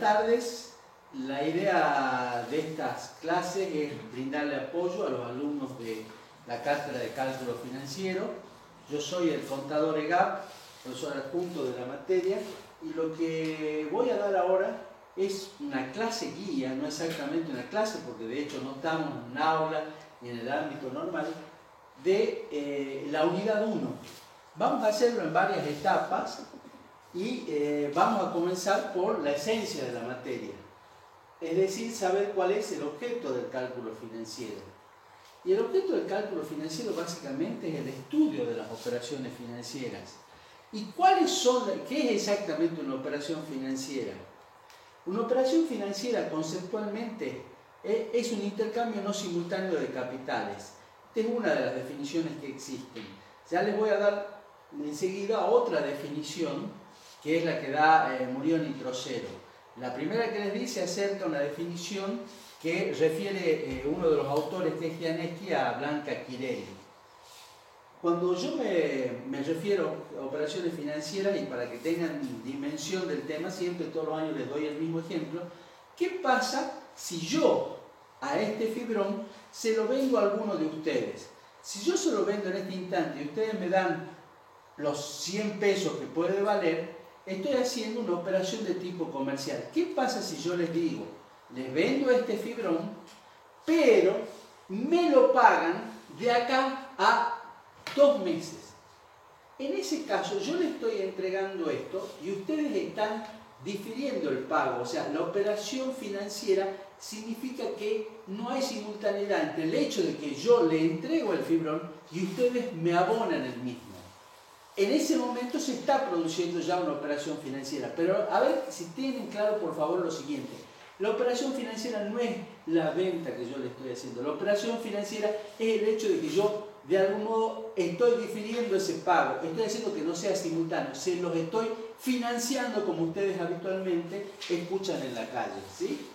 tardes. La idea de estas clases es brindarle apoyo a los alumnos de la Cátedra de Cálculo Financiero. Yo soy el contador EGAP, profesor adjunto de la materia, y lo que voy a dar ahora es una clase guía, no exactamente una clase, porque de hecho no estamos en un aula ni en el ámbito normal, de la unidad 1. Vamos a hacerlo en varias etapas y vamos a comenzar por la esencia de la materia. Es decir, saber cuál es el objeto del cálculo financiero. Y el objeto del cálculo financiero básicamente es el estudio de las operaciones financieras. ¿Y qué es exactamente una operación financiera? Una operación financiera conceptualmente es un intercambio no simultáneo de capitales. Esta es una de las definiciones que existen. Ya les voy a dar enseguida otra definición, que es la que da Murión y Trocero. La primera que les dice acerca de una definición que refiere uno de los autores, que es Gianetti, a Blanca Quirelli. Cuando yo me refiero a operaciones financieras, y para que tengan dimensión del tema, siempre todos los años les doy el mismo ejemplo. ¿Qué pasa si yo a este fibrón se lo vendo a alguno de ustedes? Si yo se lo vendo en este instante y ustedes me dan los 100 pesos que puede valer, estoy haciendo una operación de tipo comercial. ¿Qué pasa si yo les digo, les vendo este fibrón, pero me lo pagan de acá a 2 meses? En ese caso yo les estoy entregando esto y ustedes están difiriendo el pago. O sea, la operación financiera significa que no hay simultaneidad entre el hecho de que yo le entrego el fibrón y ustedes me abonan el mismo. En ese momento se está produciendo ya una operación financiera. Pero a ver si tienen claro, por favor, lo siguiente. La operación financiera no es la venta que yo le estoy haciendo. La operación financiera es el hecho de que yo, de algún modo, estoy difiriendo ese pago. Estoy haciendo que no sea simultáneo. Se los estoy financiando como ustedes habitualmente escuchan en la calle, ¿sí?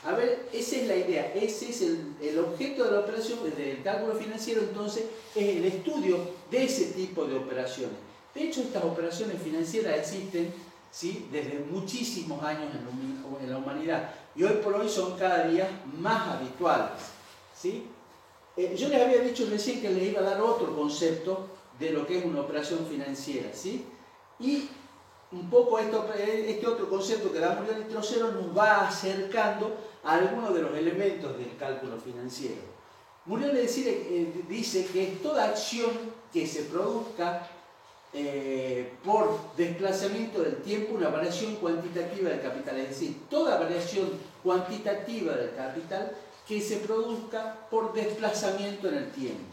A ver, esa es la idea. Ese es el objeto de la operación, del cálculo financiero, entonces, es el estudio de ese tipo de operaciones. De hecho, estas operaciones financieras existen, ¿sí?, desde muchísimos años en la humanidad, y hoy por hoy son cada día más habituales, ¿sí? Yo les había dicho recién que les iba a dar otro concepto de lo que es una operación financiera, ¿sí? Y un poco este otro concepto que da Murión y Trocero nos va acercando a algunos de los elementos del cálculo financiero. Murión dice que toda acción que se produzca por desplazamiento del tiempo, una variación cuantitativa del capital, es decir, toda variación cuantitativa del capital que se produzca por desplazamiento en el tiempo.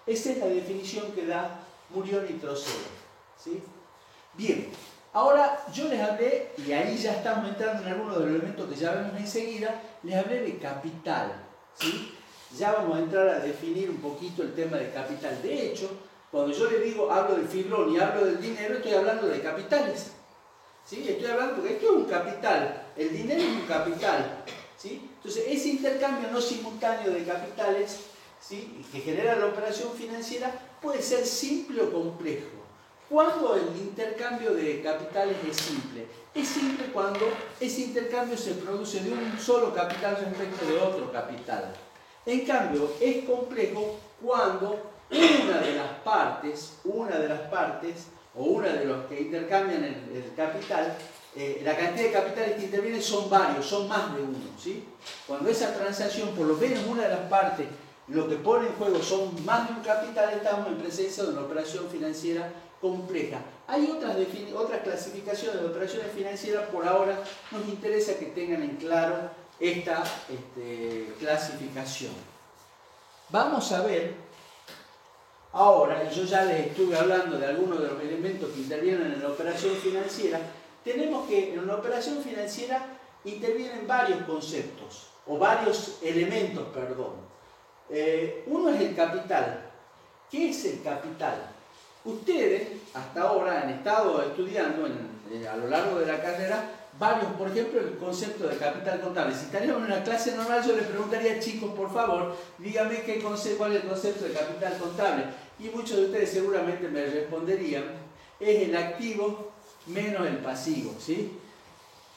Esa es la definición que da Murión y Trocero, ¿sí? Bien, ahora yo les hablé, y ahí ya estamos entrando en algunos de los elementos que ya vemos enseguida, les hablé de capital, ¿sí? Ya vamos a entrar a definir un poquito el tema de capital. De hecho, cuando yo les digo, hablo del fibrón y hablo del dinero, estoy hablando de capitales, ¿sí? Estoy hablando porque esto es un capital, el dinero es un capital, ¿sí? Entonces, ese intercambio no simultáneo de capitales, ¿sí?, que genera la operación financiera, puede ser simple o complejo. ¿Cuándo el intercambio de capitales es simple? Es simple cuando ese intercambio se produce de un solo capital respecto de otro capital. En cambio, es complejo cuando una de las partes o una de los que intercambian el capital, la cantidad de capitales que intervienen son varios, son más de uno, ¿sí? Cuando esa transacción, por lo menos una de las partes, lo que pone en juego son más de un capital, estamos en presencia de una operación financiera compleja. Hay otras clasificaciones de operaciones financieras. Por ahora nos interesa que tengan en claro esta clasificación. Vamos a ver ahora, y yo ya les estuve hablando de algunos de los elementos que intervienen en la operación financiera. Tenemos que en una operación financiera intervienen varios conceptos, o varios elementos, perdón. Uno es el capital. ¿Qué es el capital? Ustedes hasta ahora han estado estudiando a lo largo de la carrera varios, por ejemplo, el concepto de capital contable. Si estaríamos en una clase normal, yo les preguntaría, chicos, por favor, díganme cuál es el concepto de capital contable. Y muchos de ustedes seguramente me responderían, es el activo menos el pasivo, ¿sí?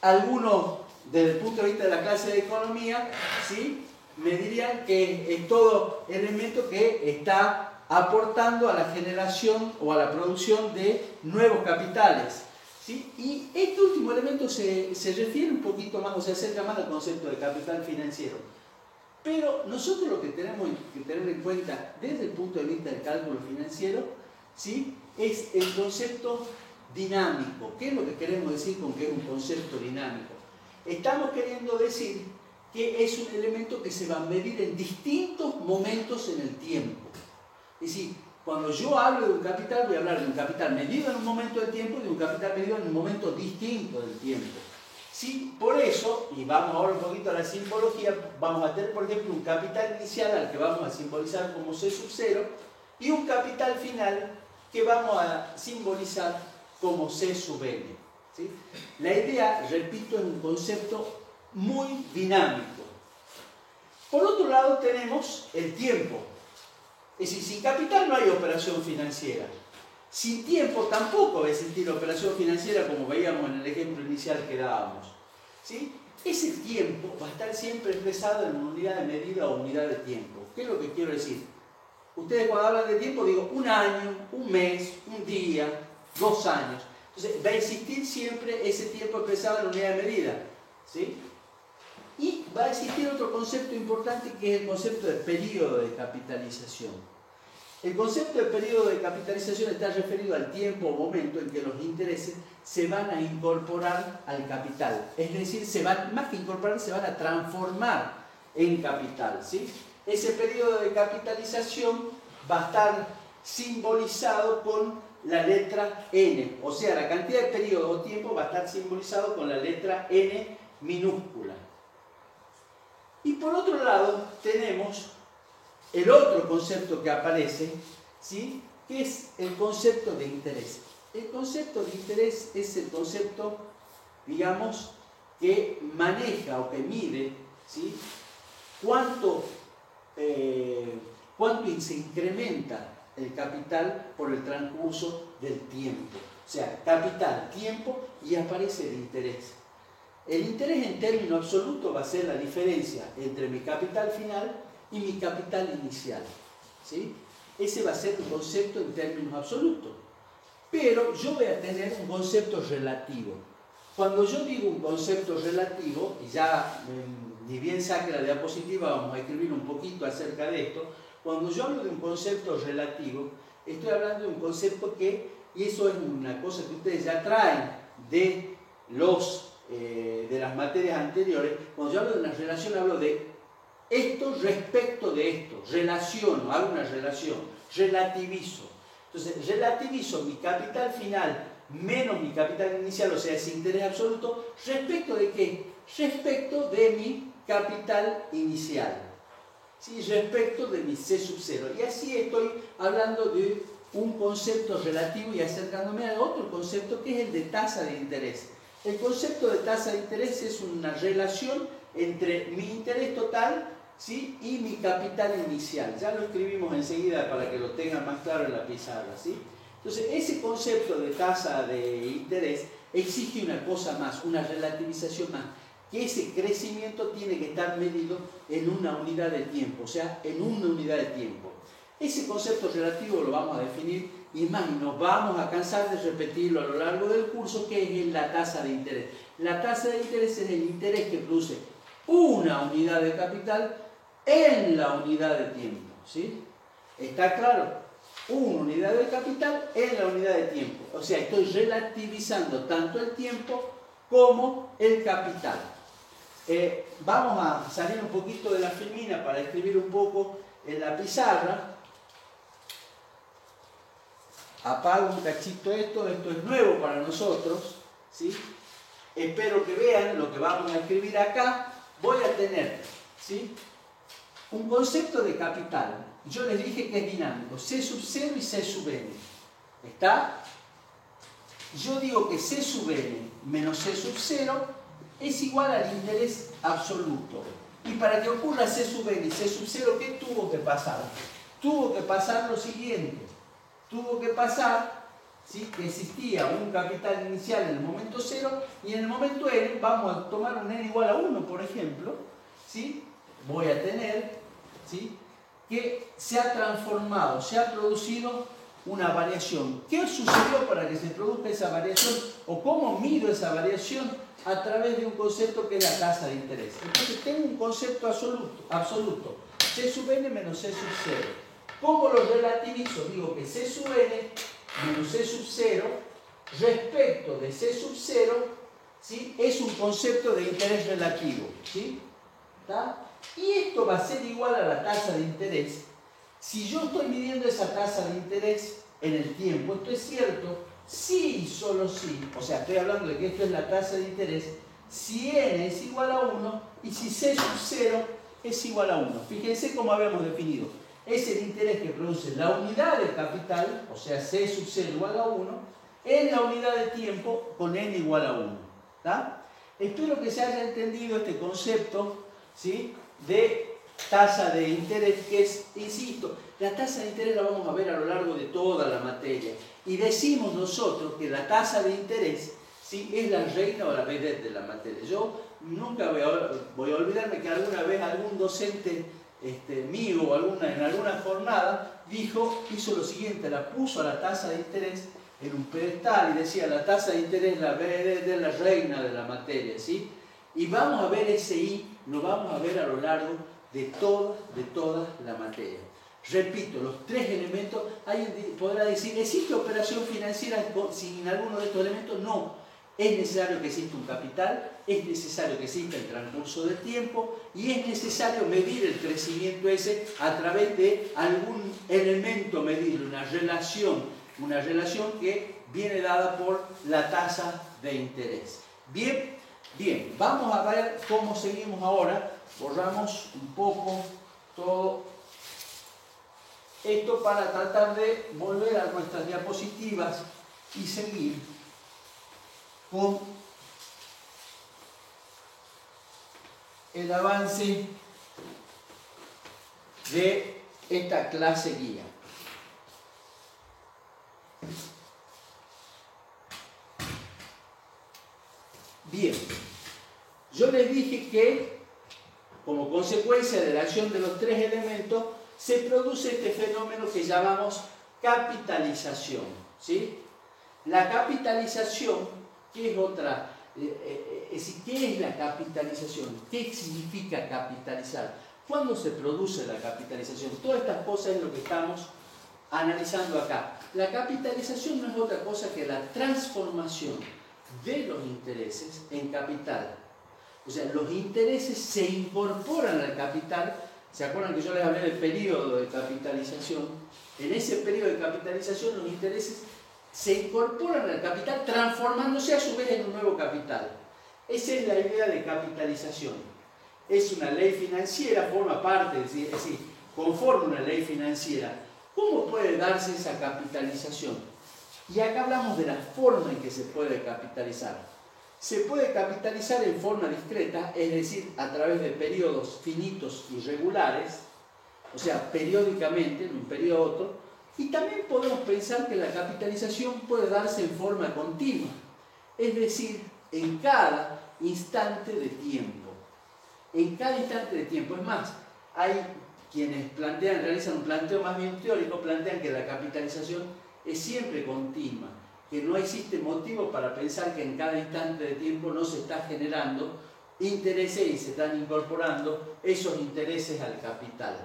Algunos desde el punto de vista de la clase de economía, ¿sí?, me dirían que es todo elemento que está aportando a la generación o a la producción de nuevos capitales, ¿sí? Y este último elemento se refiere un poquito más, o se acerca más al concepto de capital financiero. Pero nosotros lo que tenemos que tener en cuenta desde el punto de vista del cálculo financiero, ¿sí?, es el concepto dinámico. ¿Qué es lo que queremos decir con que es un concepto dinámico? Estamos queriendo decir que es un elemento que se va a medir en distintos momentos en el tiempo. Es decir, cuando yo hablo de un capital, voy a hablar de un capital medido en un momento del tiempo y de un capital medido en un momento distinto del tiempo. ¿Sí? Por eso, y vamos ahora un poquito a la simbología, vamos a tener, por ejemplo, un capital inicial al que vamos a simbolizar como C sub 0 y un capital final que vamos a simbolizar como C sub n. ¿Sí? La idea, repito, es un concepto muy dinámico. Por otro lado tenemos el tiempo. Es decir, sin capital no hay operación financiera. Sin tiempo tampoco va a existir operación financiera como veíamos en el ejemplo inicial que dábamos. ¿Sí? Ese tiempo va a estar siempre expresado en unidad de medida o unidad de tiempo. ¿Qué es lo que quiero decir? Ustedes cuando hablan de tiempo digo un año, un mes, un día, 2 años. Entonces va a existir siempre ese tiempo expresado en unidad de medida. ¿Sí? Y va a existir otro concepto importante que es el concepto de periodo de capitalización. El concepto de periodo de capitalización está referido al tiempo o momento en que los intereses se van a incorporar al capital. Es decir, más que incorporar, se van a transformar en capital, ¿sí? Ese periodo de capitalización va a estar simbolizado con la letra N. O sea, la cantidad de periodo o tiempo va a estar simbolizado con la letra N minúscula. Y por otro lado tenemos el otro concepto que aparece, ¿sí?, que es el concepto de interés. El concepto de interés es el concepto, digamos, que maneja o que mide, ¿sí?, cuánto se incrementa el capital por el transcurso del tiempo. O sea, capital, tiempo y aparece el interés. El interés en términos absolutos va a ser la diferencia entre mi capital final y mi capital inicial. ¿Sí? Ese va a ser un concepto en términos absolutos. Pero yo voy a tener un concepto relativo. Cuando yo digo un concepto relativo, y ya ni bien saque la diapositiva, vamos a escribir un poquito acerca de esto. Cuando yo hablo de un concepto relativo, estoy hablando de un concepto que, y eso es una cosa que ustedes ya traen de las materias anteriores, cuando yo hablo de una relación, hablo de esto respecto de esto, relaciono, hago una relación, relativizo. Entonces, relativizo mi capital final menos mi capital inicial, o sea, ese interés absoluto, ¿respecto de qué? Respecto de mi capital inicial. ¿Sí? Respecto de mi C sub 0. Y así estoy hablando de un concepto relativo y acercándome a otro concepto que es el de tasa de interés. El concepto de tasa de interés es una relación entre mi interés total, ¿sí?, y mi capital inicial. Ya lo escribimos enseguida para que lo tengan más claro en la pizarra, ¿sí? Entonces, ese concepto de tasa de interés exige una cosa más, una relativización más, que ese crecimiento tiene que estar medido en una unidad de tiempo, o sea, en una unidad de tiempo. Ese concepto relativo lo vamos a definir y más, nos vamos a cansar de repetirlo a lo largo del curso, que es la tasa de interés. La tasa de interés es el interés que produce una unidad de capital en la unidad de tiempo, ¿sí? ¿Está claro? Una unidad de capital en la unidad de tiempo. O sea, estoy relativizando tanto el tiempo como el capital. Vamos a salir un poquito de la filmina para escribir un poco en la pizarra. Apago un cachito esto es nuevo para nosotros, ¿sí? Espero que vean lo que vamos a escribir acá. Voy a tener, ¿sí?, un concepto de capital. Yo les dije que es dinámico, C sub 0 y C sub n. ¿Está? Yo digo que C sub n menos C sub 0 es igual al interés absoluto. Y para que ocurra C sub n y C sub 0, ¿qué tuvo que pasar? Tuvo que pasar lo siguiente. Tuvo que pasar, ¿sí? Que existía un capital inicial en el momento 0 y en el momento n vamos a tomar un n igual a 1, por ejemplo, ¿sí? Voy a tener, ¿sí? Que se ha transformado, se ha producido una variación. ¿Qué sucedió para que se produzca esa variación? ¿O cómo mido esa variación? A través de un concepto que es la tasa de interés. Entonces tengo un concepto absoluto, C sub n menos C sub 0. ¿Cómo lo relativizo? Digo que C sub n menos C sub 0 respecto de C sub 0, ¿sí? Es un concepto de interés relativo, ¿sí? ¿Está? Y esto va a ser igual a la tasa de interés. Si yo estoy midiendo esa tasa de interés en el tiempo, esto es cierto si y solo si, o sea, estoy hablando de que esto es la tasa de interés, si n es igual a 1 y si C sub 0 es igual a 1. Fíjense cómo habíamos definido. Es el interés que produce la unidad de capital, o sea, C sub 0 igual a 1, en la unidad de tiempo con n igual a 1. ¿Tá? Espero que se haya entendido este concepto, ¿sí? De tasa de interés, que es, insisto, la tasa de interés la vamos a ver a lo largo de toda la materia. Y decimos nosotros que la tasa de interés, ¿sí? Es la reina o la vedette de la materia. Yo nunca voy a olvidarme que alguna vez algún docente mío o en alguna jornada hizo lo siguiente, la puso a la tasa de interés en un pedestal y decía la tasa de interés es la vedette, es la reina de la materia, ¿sí? Y vamos a ver ese I, lo vamos a ver a lo largo de toda la materia. Repito, los tres elementos, alguien podrá decir, ¿existe operación financiera sin alguno de estos elementos? No. Es necesario que exista un capital, es necesario que exista el transcurso del tiempo y es necesario medir el crecimiento ese a través de algún elemento medible, una relación que viene dada por la tasa de interés. Bien, vamos a ver cómo seguimos ahora. Borramos un poco todo esto para tratar de volver a nuestras diapositivas y seguir con el avance de esta clase guía. Bien, yo les dije que como consecuencia de la acción de los tres elementos se produce este fenómeno que llamamos capitalización, ¿sí? La capitalización, ¿qué es otra? ¿Qué es la capitalización? ¿Qué significa capitalizar? ¿Cuándo se produce la capitalización? Todas estas cosas es lo que estamos analizando acá. La capitalización no es otra cosa que la transformación de los intereses en capital. O sea, los intereses se incorporan al capital. ¿Se acuerdan que yo les hablé del periodo de capitalización? En ese periodo de capitalización los intereses se incorporan al capital transformándose a su vez en un nuevo capital. Esa es la idea de capitalización. Es una ley financiera, forma parte, es decir, conforma una ley financiera. ¿Cómo puede darse esa capitalización? Y acá hablamos de la forma en que se puede capitalizar. Se puede capitalizar en forma discreta, es decir, a través de periodos finitos y regulares, o sea, periódicamente, en un periodo a otro, y también podemos pensar que la capitalización puede darse en forma continua, es decir, en cada instante de tiempo. En cada instante de tiempo. Es más, hay quienes realizan un planteo más bien teórico, plantean que la capitalización es siempre continua, que no existe motivo para pensar que en cada instante de tiempo no se está generando intereses y se están incorporando esos intereses al capital.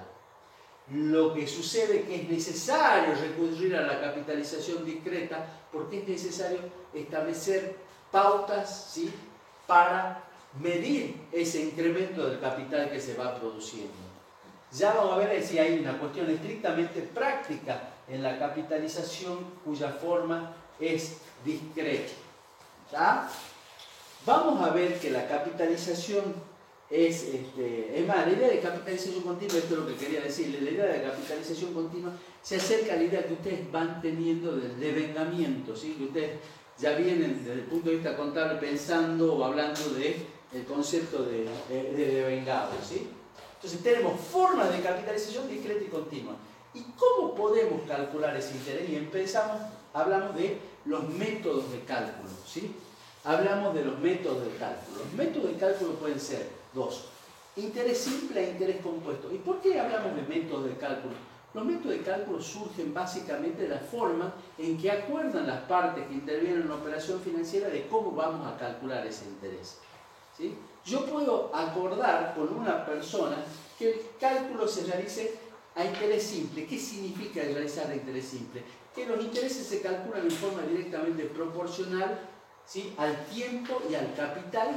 Lo que sucede es que es necesario recurrir a la capitalización discreta porque es necesario establecer pautas, ¿sí?, para medir ese incremento del capital que se va produciendo. Ya vamos a ver si hay una cuestión estrictamente práctica en la capitalización cuya forma es discreta. ¿Tá? Vamos a ver que la capitalización es más, la idea de capitalización continua, esto es lo que quería decirle, la idea de capitalización continua se acerca a la idea que ustedes van teniendo del devengamiento, ¿sí? Que ustedes ya vienen desde el punto de vista contable pensando o hablando del concepto de devengado, ¿sí? Entonces tenemos formas de capitalización discreta y continua. ¿Y cómo podemos calcular ese interés? Y empezamos hablamos de los métodos de cálculo, ¿sí? Hablamos de los métodos de cálculo. Los métodos de cálculo pueden ser dos: interés simple e interés compuesto. ¿Y por qué hablamos de métodos de cálculo? Los métodos de cálculo surgen básicamente de la forma en que acuerdan las partes que intervienen en una operación financiera de cómo vamos a calcular ese interés, ¿sí? Yo puedo acordar con una persona que el cálculo se realice a interés simple. ¿Qué significa realizar a interés simple? Que los intereses se calculan en forma directamente proporcional, ¿sí?, al tiempo y al capital,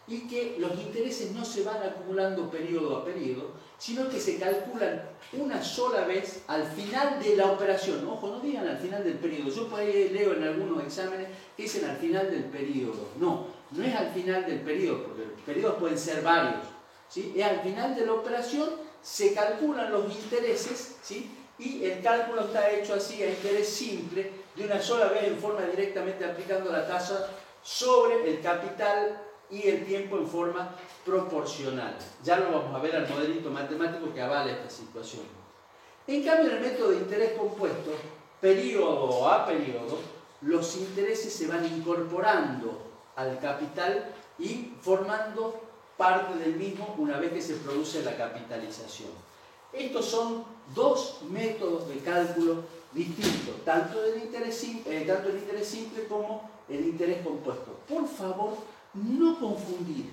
y que los intereses no se van acumulando periodo a periodo, sino que se calculan una sola vez al final de la operación. Ojo, no digan al final del periodo. Yo por ahí leo en algunos exámenes que dicen al final del periodo. No, no es al final del periodo, porque los periodos pueden ser varios, ¿sí? Es al final de la operación, se calculan los intereses, ¿sí? Y el cálculo está hecho así, a interés simple, de una sola vez en forma directamente aplicando la tasa sobre el capital y el tiempo en forma proporcional. Ya lo vamos a ver al modelito matemático que avala esta situación. En cambio, en el método de interés compuesto, periodo a periodo, los intereses se van incorporando al capital y formando parte del mismo una vez que se produce la capitalización. Estos son dos métodos de cálculo distintos, tanto el interés simple como el interés compuesto. Por favor, no confundir.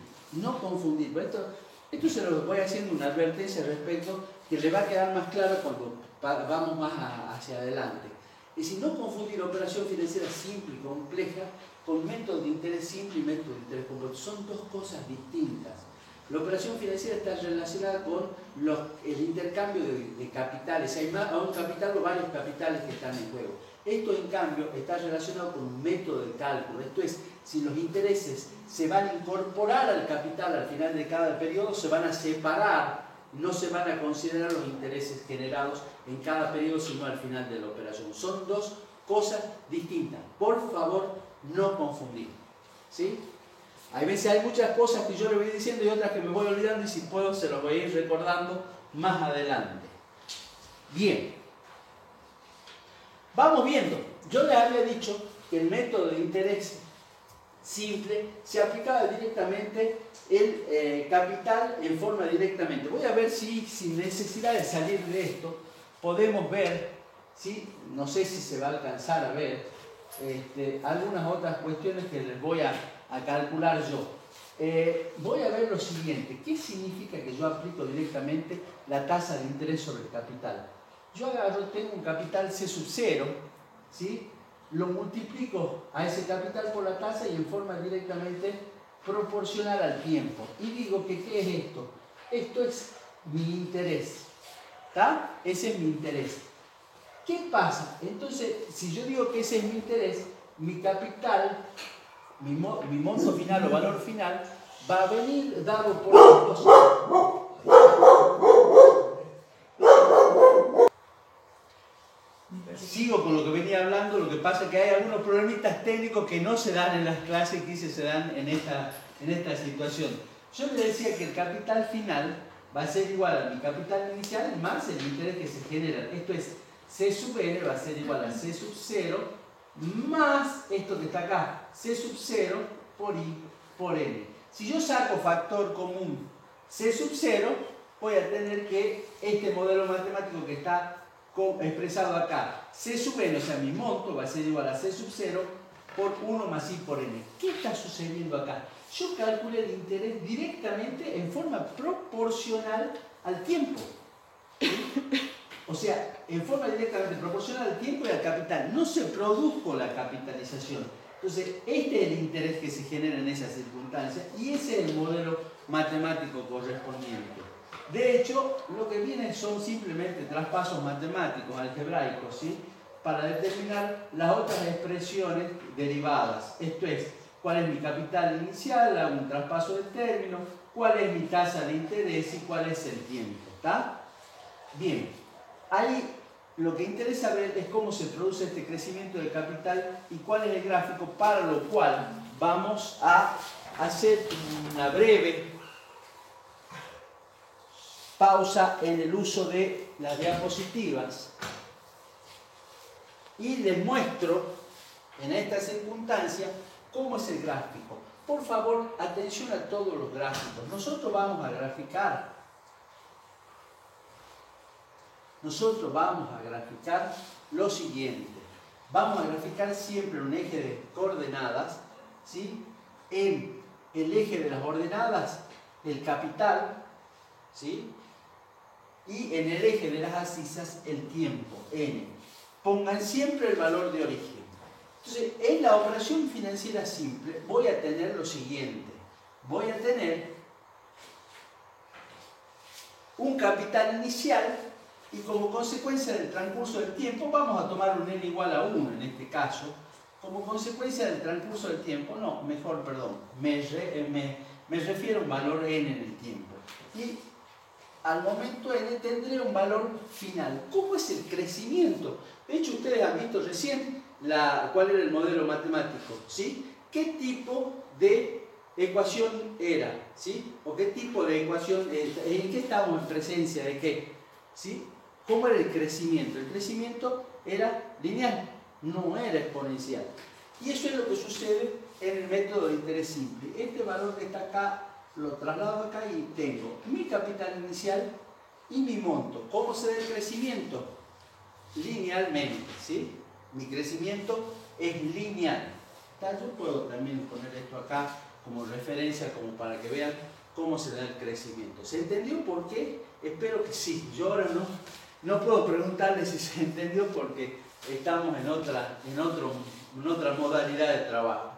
Esto se lo voy haciendo una advertencia al respecto que le va a quedar más claro cuando vamos más hacia adelante. Es decir, no confundir operación financiera simple y compleja con método de interés simple y método de interés compuesto. Son dos cosas distintas. La operación financiera está relacionada con el intercambio de capitales. Hay un capital o varios capitales que están en juego. Esto, en cambio, está relacionado con un método de cálculo. Esto es, si los intereses se van a incorporar al capital al final de cada periodo, se van a separar, no se van a considerar los intereses generados en cada periodo, sino al final de la operación. Son dos cosas distintas. Por favor, no confundir, ¿sí? A veces hay muchas cosas que yo le voy diciendo y otras que me voy olvidando, y si puedo se los voy a ir recordando más adelante. Bien. Vamos viendo. Yo les había dicho que el método de interés simple se aplicaba directamente el capital en forma directamente. Voy a ver si sin necesidad de salir de esto podemos ver, ¿sí? No sé si se va a alcanzar a ver algunas otras cuestiones que les voy a calcular yo. Voy a ver lo siguiente: ¿qué significa que yo aplico directamente la tasa de interés sobre el capital? Yo tengo un capital C sub 0, ¿sí? Lo multiplico a ese capital por la tasa y en forma directamente proporcional al tiempo. Y digo que ¿qué es esto? Esto es mi interés, ¿está? Ese es mi interés. ¿Qué pasa? Entonces, si yo digo que ese es mi interés, mi capital, mi monto final o valor final, va a venir dado por los... Sigo con lo que venía hablando. Lo que pasa es que hay algunos problemitas técnicos que no se dan en las clases que se dan en esta situación. Yo les decía que el capital final va a ser igual a mi capital inicial más el interés que se genera. Esto es, C sub n va a ser igual a C sub 0 más esto que está acá, C sub 0 por I por N. Si yo saco factor común C sub 0, voy a tener que este modelo matemático que está expresado acá, C sub n, o sea, mi monto va a ser igual a C sub 0 por 1 más I por N. ¿Qué está sucediendo acá? Yo calculé el interés directamente en forma proporcional al tiempo. O sea, en forma directamente proporcional al tiempo y al capital. No se produjo la capitalización. Entonces, este es el interés que se genera en esas circunstancias y ese es el modelo matemático correspondiente. De hecho, lo que vienen son simplemente traspasos matemáticos, algebraicos, ¿sí? Para determinar las otras expresiones derivadas. Esto es, cuál es mi capital inicial, hago un traspaso de término, cuál es mi tasa de interés y cuál es el tiempo. ¿Está? Bien, ahí lo que interesa ver es cómo se produce este crecimiento del capital y cuál es el gráfico, para lo cual vamos a hacer una breve pausa en el uso de las diapositivas. y les muestro en esta circunstancia cómo es el gráfico. Por favor, atención a todos los gráficos. Nosotros vamos a graficar. Nosotros vamos a graficar lo siguiente. Vamos a graficar siempre un eje de coordenadas, ¿sí? En el eje de las ordenadas, el capital, ¿sí? Y en el eje de las abscisas, el tiempo, n. Pongan siempre el valor de origen. Entonces, en la operación financiera simple voy a tener lo siguiente. Voy a tener un capital inicial y como consecuencia del transcurso del tiempo, vamos a tomar un n igual a 1 en este caso. Como consecuencia del transcurso del tiempo, no, mejor, perdón, me refiero a un valor n en el tiempo. Y al momento n tendré un valor final. ¿Cómo es el crecimiento? De hecho, ustedes han visto recién cuál era el modelo matemático, ¿sí? ¿Qué tipo de ecuación era? ¿Sí? ¿O qué tipo de ecuación? ¿En qué estábamos en presencia de qué? ¿Sí? ¿Cómo era el crecimiento? El crecimiento era lineal, no era exponencial. Y eso es lo que sucede en el método de interés simple. Este valor que está acá, lo traslado acá y tengo mi capital inicial y mi monto. ¿Cómo se da el crecimiento? Linealmente, ¿sí? Mi crecimiento es lineal. Yo puedo también poner esto acá como referencia, como para que vean cómo se da el crecimiento. ¿Se entendió por qué? Espero que sí. Yo ahora no puedo preguntarle si se entendió porque estamos en otra modalidad de trabajo.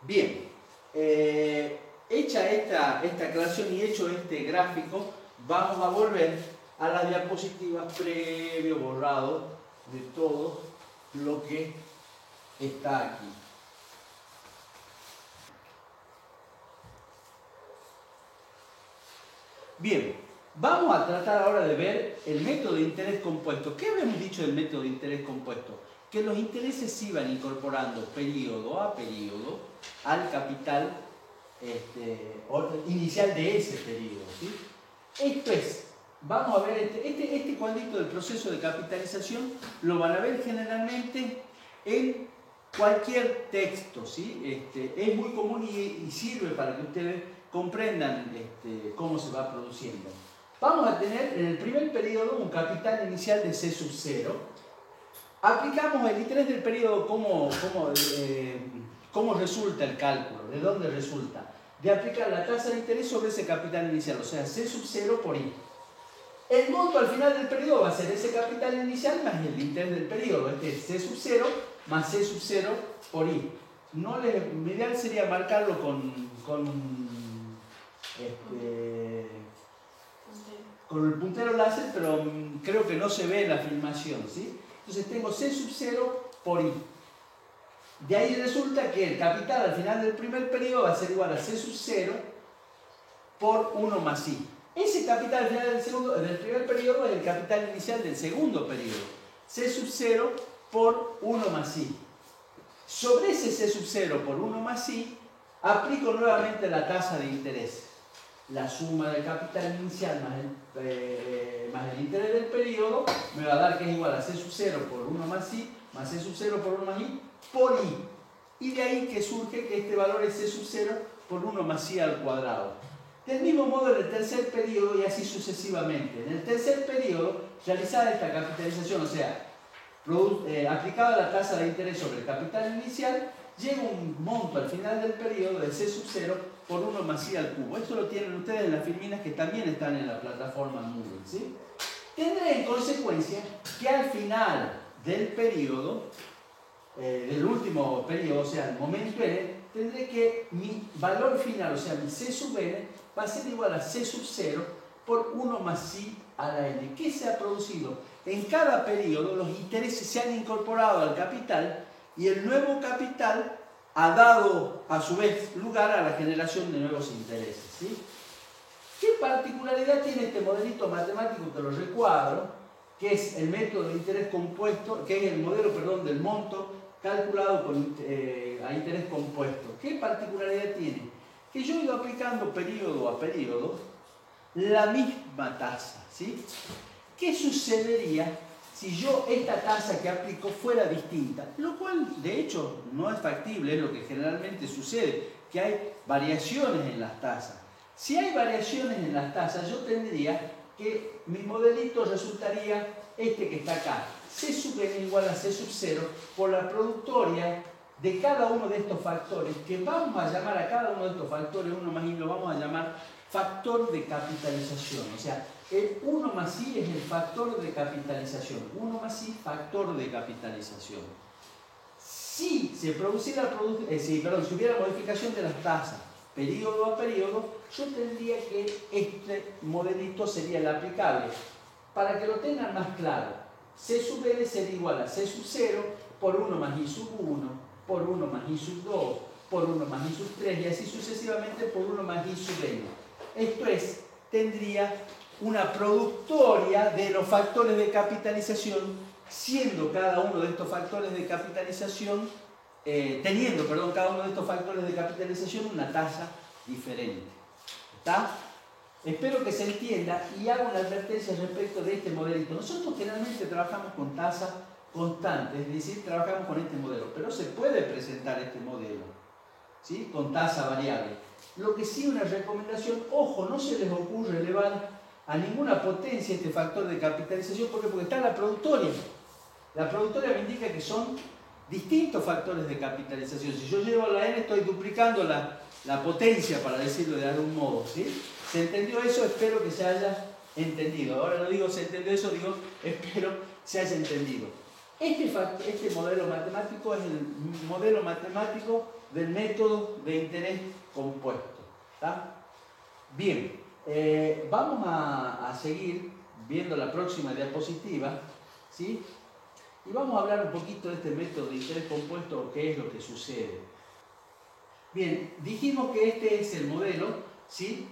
Bien, hecha esta aclaración y hecho este gráfico, vamos a volver a la diapositiva previo borrado de todo lo que está aquí. Bien, vamos a tratar ahora de ver el método de interés compuesto. ¿Qué habíamos dicho del método de interés compuesto? Que los intereses se iban incorporando periodo a periodo al capital inicial de ese periodo, ¿sí? Esto es, vamos a ver, este cuadrito del proceso de capitalización lo van a ver generalmente en cualquier texto, ¿sí? Es muy común y sirve para que ustedes comprendan cómo se va produciendo. Vamos a tener en el primer periodo un capital inicial de C sub 0. Aplicamos el interés del periodo, ¿cómo resulta el cálculo? ¿De dónde resulta? De aplicar la tasa de interés sobre ese capital inicial, o sea, C sub 0 por I. El monto al final del periodo va a ser ese capital inicial más el interés del periodo, es C sub 0 más C sub 0 por I. Lo ideal sería marcarlo con el puntero láser, pero creo que no se ve en la filmación, ¿sí? Entonces tengo C sub 0 por I. De ahí resulta que el capital al final del primer periodo va a ser igual a C sub 0 por 1 más I. Ese capital al final del primer periodo es el capital inicial del segundo periodo. C sub 0 por 1 más I. Sobre ese C sub 0 por 1 más I, aplico nuevamente la tasa de interés. La suma del capital inicial más el interés del periodo me va a dar que es igual a C sub 0 por 1 más I, más C sub 0 por 1 más I, por I. Y de ahí que surge que este valor es C sub 0 por 1 más I al cuadrado. Del mismo modo en el tercer periodo y así sucesivamente. En el tercer periodo, realizada esta capitalización, o sea, aplicada la tasa de interés sobre el capital inicial, llega un monto al final del periodo de C sub 0 por 1 más I al cubo. Esto lo tienen ustedes en las filminas que también están en la plataforma Moodle, ¿sí? Tendré en consecuencia que al final del periodo, del último periodo, o sea, el momento n, tendré que mi valor final, o sea, mi C sub n, va a ser igual a C sub 0 por 1 más I a la n. ¿Qué se ha producido? En cada periodo los intereses se han incorporado al capital y el nuevo capital ha dado a su vez lugar a la generación de nuevos intereses, ¿sí? ¿Qué particularidad tiene este modelito matemático que lo recuadro? Que es el método de interés compuesto, que es el modelo, perdón, del monto calculado a interés compuesto. ¿Qué particularidad tiene? Que yo he ido aplicando periodo a periodo la misma tasa, ¿sí? ¿Qué sucedería si yo esta tasa que aplico fuera distinta, lo cual de hecho no es factible, es lo que generalmente sucede, que hay variaciones en las tasas. Si hay variaciones en las tasas, yo tendría que mi modelito resultaría este que está acá, C sub n igual a C sub 0 por la productoria de cada uno de estos factores, que vamos a llamar a cada uno de estos factores, uno más i lo vamos a llamar factor de capitalización. O sea, el 1 más i es el factor de capitalización. 1 más i, factor de capitalización. Si se produciera, si hubiera modificación de las tasas periodo a periodo, yo tendría que este modelito sería el aplicable. Para que lo tengan más claro, C sub n sería igual a C sub 0 por 1 más i sub 1, por 1 más i sub 2, por 1 más i sub 3 y así sucesivamente por 1 más i sub n. Esto es, tendría una productoria de los factores de capitalización, siendo cada uno de estos factores de capitalización, teniendo, perdón, cada uno de estos factores de capitalización una tasa diferente. ¿Está? Espero que se entienda y hago una advertencia respecto de este modelito. Nosotros generalmente trabajamos con tasa constante, es decir, trabajamos con este modelo, pero se puede presentar este modelo, ¿sí? Con tasa variable. Lo que sí, una recomendación, ojo, no se les ocurre elevar a ninguna potencia este factor de capitalización, porque está la productoria. La productoria me indica que son distintos factores de capitalización. Si yo llevo a la n, estoy duplicando la potencia, para decirlo de algún modo, ¿sí? ¿Se entendió eso? Espero que se haya entendido. Ahora no digo se entendió eso, digo espero se haya entendido. Este modelo matemático es el modelo matemático del método de interés compuesto. ¿Está? Bien, vamos a seguir viendo la próxima diapositiva, ¿sí? Y vamos a hablar un poquito de este método de interés compuesto, qué es lo que sucede. Bien, dijimos que este es el modelo, ¿sí?,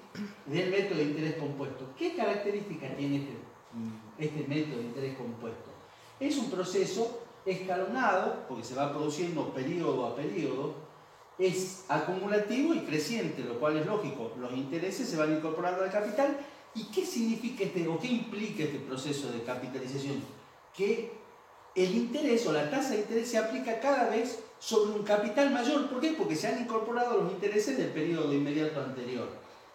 del método de interés compuesto. ¿Qué características tiene este método de interés compuesto? Es un proceso escalonado, porque se va produciendo periodo a periodo, es acumulativo y creciente, lo cual es lógico. Los intereses se van incorporando al capital. ¿Y qué significa o qué implica este proceso de capitalización? Que el interés o la tasa de interés se aplica cada vez sobre un capital mayor. ¿Por qué? Porque se han incorporado los intereses del periodo inmediato anterior,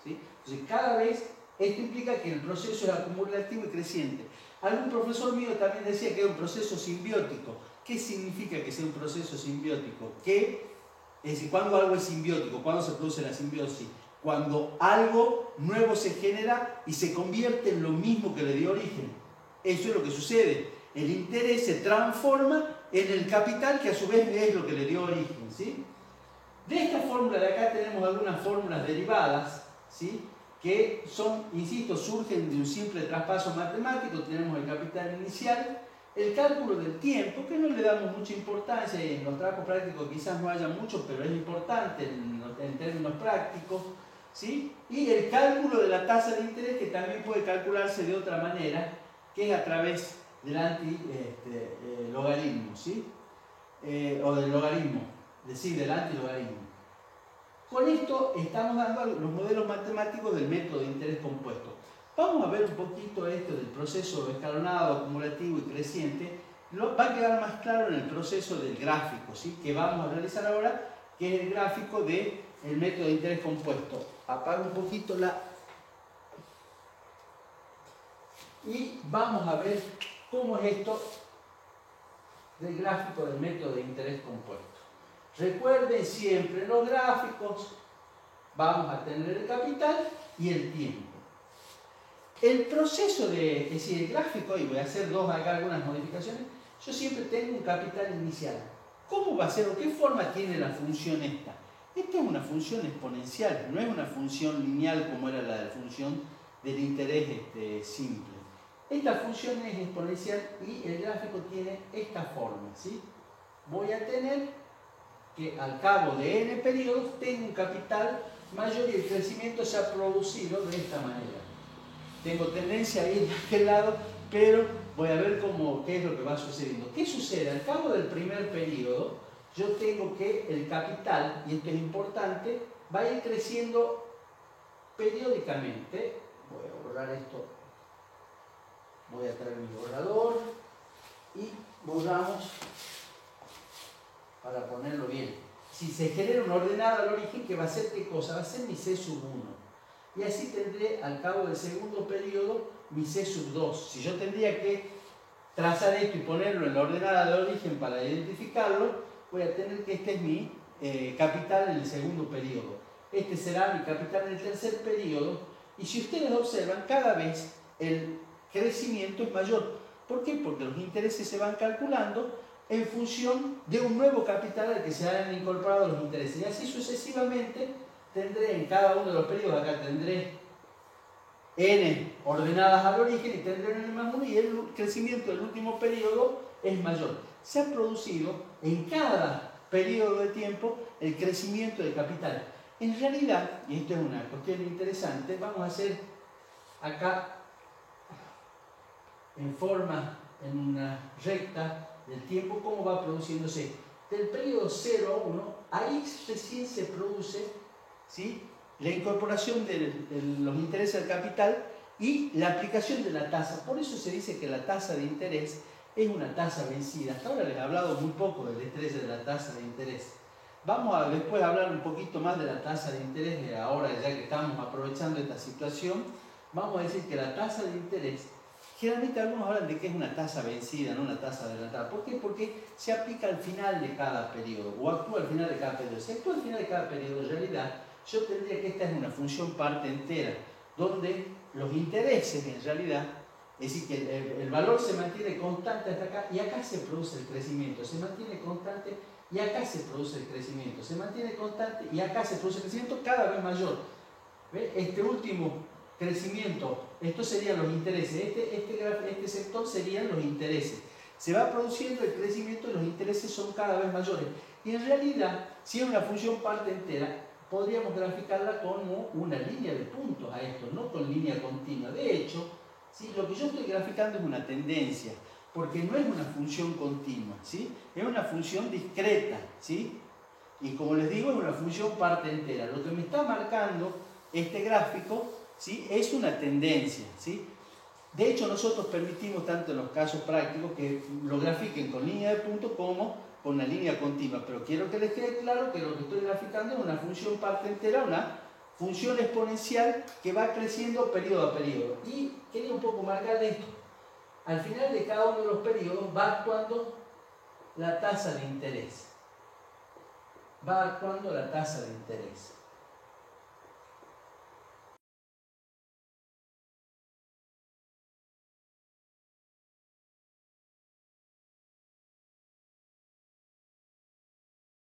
¿sí? Entonces, cada vez esto implica que el proceso es acumulativo y creciente. Algún profesor mío también decía que era un proceso simbiótico. ¿Qué significa que sea un proceso simbiótico? Es decir, ¿cuándo algo es simbiótico? ¿Cuándo se produce la simbiosis? Cuando algo nuevo se genera y se convierte en lo mismo que le dio origen. Eso es lo que sucede. El interés se transforma en el capital, que a su vez es lo que le dio origen, ¿sí? De esta fórmula de acá tenemos algunas fórmulas derivadas, ¿sí?, que son, insisto, surgen de un simple traspaso matemático. Tenemos el capital inicial, el cálculo del tiempo, que no le damos mucha importancia, y en los trabajos prácticos quizás no haya mucho, pero es importante en términos prácticos, ¿sí? Y el cálculo de la tasa de interés, que también puede calcularse de otra manera, que es a través del antilogaritmo, ¿sí? O del logaritmo, es decir, del antilogaritmo. Con esto estamos dando los modelos matemáticos del método de interés compuesto. Vamos a ver un poquito esto del proceso escalonado, acumulativo y creciente. Va a quedar más claro en el proceso del gráfico, ¿sí?, que vamos a realizar ahora, que es el gráfico del método de interés compuesto. Apago un poquito y vamos a ver cómo es esto del gráfico del método de interés compuesto. Recuerden siempre, los gráficos vamos a tener el capital y el tiempo. El proceso es decir, el gráfico, y voy a hacer acá algunas modificaciones, yo siempre tengo un capital inicial. ¿Cómo va a ser o qué forma tiene la función esta? Esta es una función exponencial, no es una función lineal como era la función del interés simple. Esta función es exponencial y el gráfico tiene esta forma, ¿sí? Voy a tener que al cabo de n periodos tengo un capital mayor y el crecimiento se ha producido de esta manera. Tengo tendencia a ir de aquel lado, pero voy a ver qué es lo que va sucediendo. ¿Qué sucede? Al cabo del primer periodo, yo tengo que el capital, y esto es importante, va a ir creciendo periódicamente. Voy a borrar esto. Voy a traer mi borrador. y borramos para ponerlo bien. Si se genera una ordenada al origen, que va a ser ¿qué cosa? Va a ser mi C sub 1. Y así tendré al cabo del segundo periodo mi C sub 2. Si yo tendría que trazar esto y ponerlo en la ordenada de origen para identificarlo, voy a tener que este es mi capital en el segundo periodo. Este será mi capital en el tercer periodo. Y si ustedes observan, cada vez el crecimiento es mayor. ¿Por qué? Porque los intereses se van calculando en función de un nuevo capital al que se hayan incorporado los intereses. Y así sucesivamente tendré en cada uno de los periodos, acá tendré n ordenadas al origen y tendré n más 1 y el crecimiento del último periodo es mayor. Se ha producido en cada periodo de tiempo el crecimiento de capital. En realidad, y esto es una cuestión interesante, vamos a hacer acá en forma, en una recta del tiempo, cómo va produciéndose. Del periodo 0 a 1, ahí recién se produce, ¿sí?, la incorporación de los intereses al capital y la aplicación de la tasa. Por eso se dice que la tasa de interés es una tasa vencida. Hasta ahora les he hablado muy poco del estrés de la tasa de interés. Vamos a después hablar un poquito más de la tasa de interés, ahora ya que estamos aprovechando esta situación. Vamos a decir que la tasa de interés, generalmente algunos hablan de que es una tasa vencida, no una tasa adelantada. ¿Por qué? Porque se aplica al final de cada periodo, o actúa al final de cada periodo. Si actúa al final de cada periodo, en realidad, yo tendría que esta es una función parte entera, donde los intereses, en realidad, es decir, que el valor se mantiene constante hasta acá, y acá se produce el crecimiento, se mantiene constante, y acá se produce el crecimiento, se mantiene constante, y acá se produce el crecimiento cada vez mayor. ¿Ve? Este último crecimiento, estos serían los intereses, este sector serían los intereses. Se va produciendo el crecimiento y los intereses son cada vez mayores. Y en realidad, si es una función parte entera, podríamos graficarla como una línea de puntos a esto, no con línea continua. De hecho, ¿sí?, lo que yo estoy graficando es una tendencia, porque no es una función continua, ¿sí?, es una función discreta, ¿sí?, y como les digo, es una función parte entera. Lo que me está marcando este gráfico, ¿sí?, es una tendencia, ¿sí? De hecho, nosotros permitimos, tanto en los casos prácticos, que lo grafiquen con línea de puntos como con una línea continua, pero quiero que les quede claro que lo que estoy graficando es una función parte entera, una función exponencial que va creciendo periodo a periodo. Y quería un poco marcar esto. Al final de cada uno de los periodos va actuando la tasa de interés. Va actuando la tasa de interés.